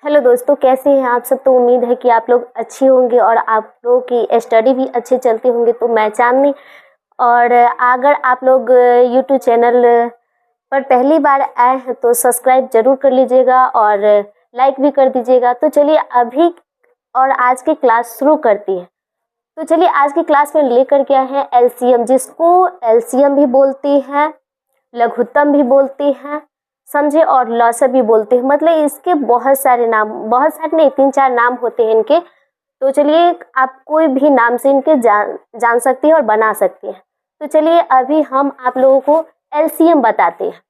Hello दोस्तों, कैसे हैं आप सब। तो उम्मीद है कि आप लोग अच्छे होंगे और आप लोगों की स्टडी भी अच्छे चलती होंगे। तो मैं चांदनी, और अगर आप लोग यूट्यूब चैनल पर पहली बार आए हैं तो सब्सक्राइब जरूर कर लीजिएगा और लाइक भी कर दीजिएगा। तो चलिए अभी और आज की क्लास शुरू करती है। तो चलिए आज की क्लास में लेकर के आए हैं एलसीएम, जिसको एलसीएम भी बोलती हैं, लघुत्तम भी बोलती हैं, समझे, और लॉसर भी बोलते हैं। मतलब इसके बहुत सारे नाम, बहुत सारे नहीं, 3-4 नाम होते हैं इनके। तो चलिए आप कोई भी नाम से इनके जान सकती हैं और बना सकती हैं। तो चलिए अभी हम आप लोगों को एलसीएम बताते हैं।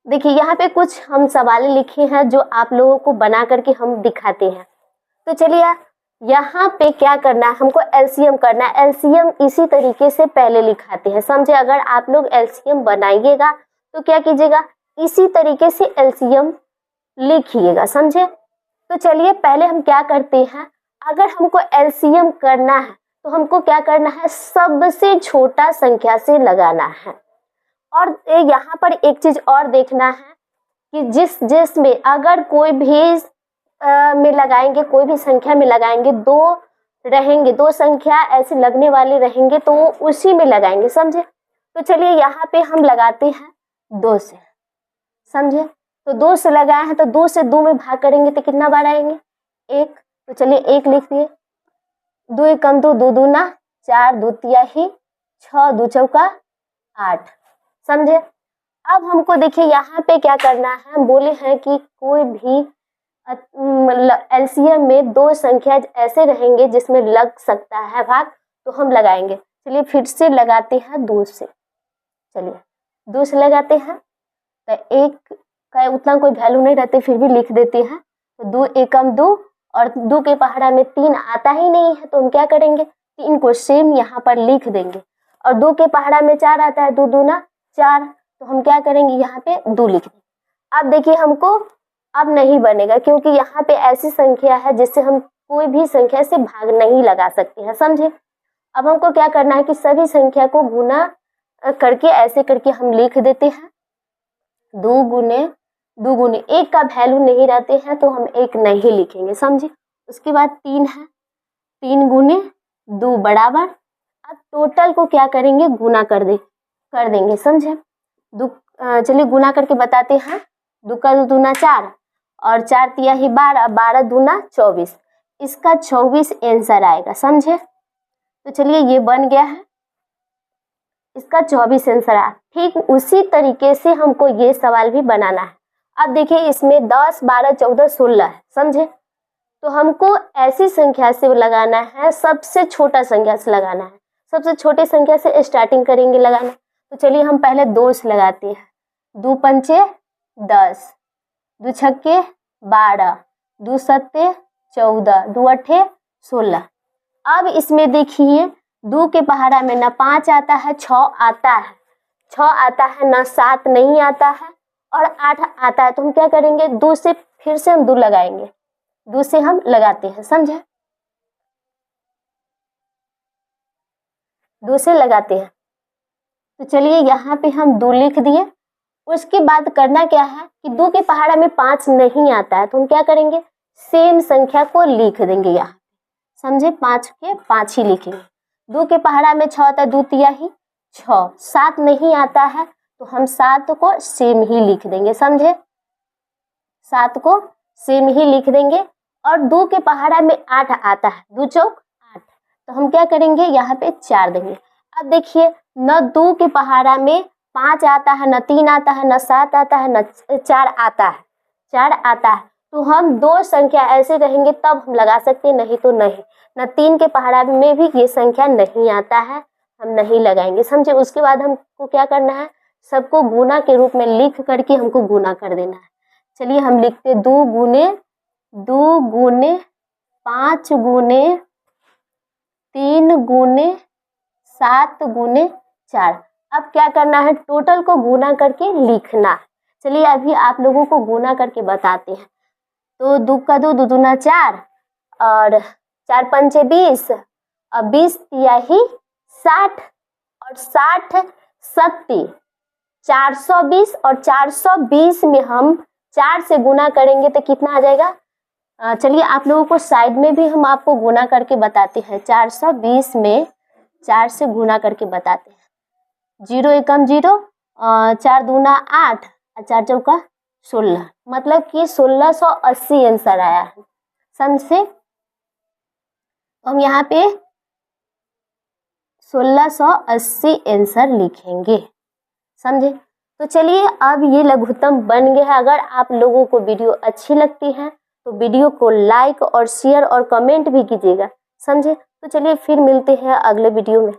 देखिए यहाँ पे कुछ हम सवाल लिखे हैं जो आप लोगों को बना करके हम दिखाते हैं। तो चलिए यहाँ पे क्या करना है, हमको एलसीएम करना है। एलसीएम इसी तरीके से पहले लिखाते हैं, समझे। अगर आप लोग एलसीएम बनाइएगा तो क्या कीजिएगा, इसी तरीके से एलसीएम लिखिएगा, समझे। तो चलिए पहले हम क्या करते हैं, अगर हमको एलसीएम करना है तो हमको क्या करना है, सबसे छोटा संख्या से लगाना है। और यहाँ पर एक चीज और देखना है कि जिस में अगर कोई भी में लगाएंगे, कोई भी संख्या में लगाएंगे, दो रहेंगे, दो संख्या ऐसे लगने वाले रहेंगे तो उसी में लगाएंगे, समझे। तो चलिए यहाँ पे हम लगाते हैं 2 से, समझे। तो 2 से लगाए हैं तो 2 से 2 में भाग करेंगे तो कितना बार आएंगे, 1। तो चलिए 1 लिख दिए। 2 एकम 2, 2 दूना 4, 2 तिहाई 6, 2 चौका 8, समझे। अब हमको देखिए यहाँ पे क्या करना है, हम बोले हैं कि कोई भी एलसीएम में 2 संख्या ऐसे रहेंगे जिसमें लग सकता है भाग, तो हम लगाएंगे। चलिए फिर से लगाते हैं 2 से। चलिए 2 से लगाते हैं तो 1 का उतना कोई वैल्यू नहीं रहते, फिर भी लिख देते हैं। तो 2 एकम 2, और 2 के पहाड़ा में 3 आता ही नहीं है तो हम क्या करेंगे, 3 को सेम यहाँ पर लिख देंगे। और 2 के पहाड़ा में 4 आता है, 2 दूना 4, तो हम क्या करेंगे, यहाँ पे 2 लिख देंगे। अब देखिए हमको अब नहीं बनेगा, क्योंकि यहाँ पे ऐसी संख्या है जिससे हम कोई भी संख्या से भाग नहीं लगा सकते हैं, समझे। अब हमको क्या करना है कि सभी संख्या को गुना करके ऐसे करके हम लिख देते हैं। 2 गुने 1 का वैल्यू नहीं रहते हैं तो हम 1 नहीं लिखेंगे, समझे। उसके बाद 3 है, 3 गुने 2 बराबर। अब टोटल को क्या करेंगे, गुना कर देंगे, समझे। चलिए गुना करके बताते हैं। 2 का 2 दूना 4, और 4 तिहाई 12, 12 दूना 24, इसका 24 आंसर आएगा, समझे। तो चलिए ये बन गया है, इसका 24 आंसर आया। ठीक उसी तरीके से हमको ये सवाल भी बनाना है। अब देखिए इसमें 10, 12, 14, 16 है, समझे। तो हमको ऐसी संख्या से लगाना है, सबसे छोटा संख्या से लगाना है। सबसे छोटी संख्या से स्टार्टिंग करेंगे लगाना। तो चलिए हम पहले 2 से लगाते हैं। 2 पंचे 10, 2 छक्के 12, 2 सत्ते 14, 2 अट्ठे 16। अब इसमें देखिए 2 के पहाड़ा में ना 5 आता है, 6 आता है, 6 आता है, ना 7 नहीं आता है, और 8 आता है। तो हम क्या करेंगे, 2 से फिर से हम 2 लगाएंगे। 2 से हम लगाते हैं, समझे। 2 से लगाते हैं। तो चलिए यहाँ पे हम 2 लिख दिए। उसके बाद करना क्या है कि 2 के पहाड़ा में 5 नहीं आता है तो हम क्या करेंगे, सेम संख्या को लिख देंगे यहाँ, समझे। 5 के 5 ही लिखेंगे। 2 के पहाड़ा में 6 आता है, 2 तिहाई 6, 7 नहीं आता है तो हम 7 को सेम ही लिख देंगे, समझे। 7 को सेम ही लिख देंगे। और 2 के पहाड़ा में 8 आता है, 2 चौक 8, तो हम क्या करेंगे, यहाँ पे 4 देंगे। अब देखिए न 2 के पहाड़ा में 5 आता है, न 3 आता है, न 7 आता है, न 4 आता है, 4 आता है। तो हम 2 संख्या ऐसे रहेंगे तब हम लगा सकते हैं, नहीं तो नहीं। न 3 के पहाड़ा में भी ये संख्या नहीं आता है, हम नहीं लगाएंगे, समझे। उसके बाद हमको क्या करना है, सबको गुना के रूप में लिख करके हमको गुना कर देना है। चलिए हम लिखते 2 गुने 5 गुने 3 गुने 7 गुने 4। अब क्या करना है, टोटल को गुना करके लिखना है। चलिए अभी आप लोगों को गुना करके बताते हैं। तो 2 का 2, 2 दूना 4, और 4 पंचे 20, और 20 तिहाई 60, और 60 सत्ती 420, और 420 में हम 4 से गुना करेंगे तो कितना आ जाएगा। चलिए आप लोगों को साइड में भी हम आपको गुना करके बताते हैं। 420 में 4 से गुना करके बताते हैं। 0 एकम 0, 4 दूना 8 और 4 चौका 16, मतलब कि 1680 आंसर आया है। समझे? हम यहाँ पे 1680 आंसर लिखेंगे। समझे? तो चलिए अब ये लघुत्तम बन गया है। अगर आप लोगों को वीडियो अच्छी लगती है तो वीडियो को लाइक और शेयर और कमेंट भी कीजिएगा। समझे? तो चलिए फिर मिलते हैं अगले वीडियो में।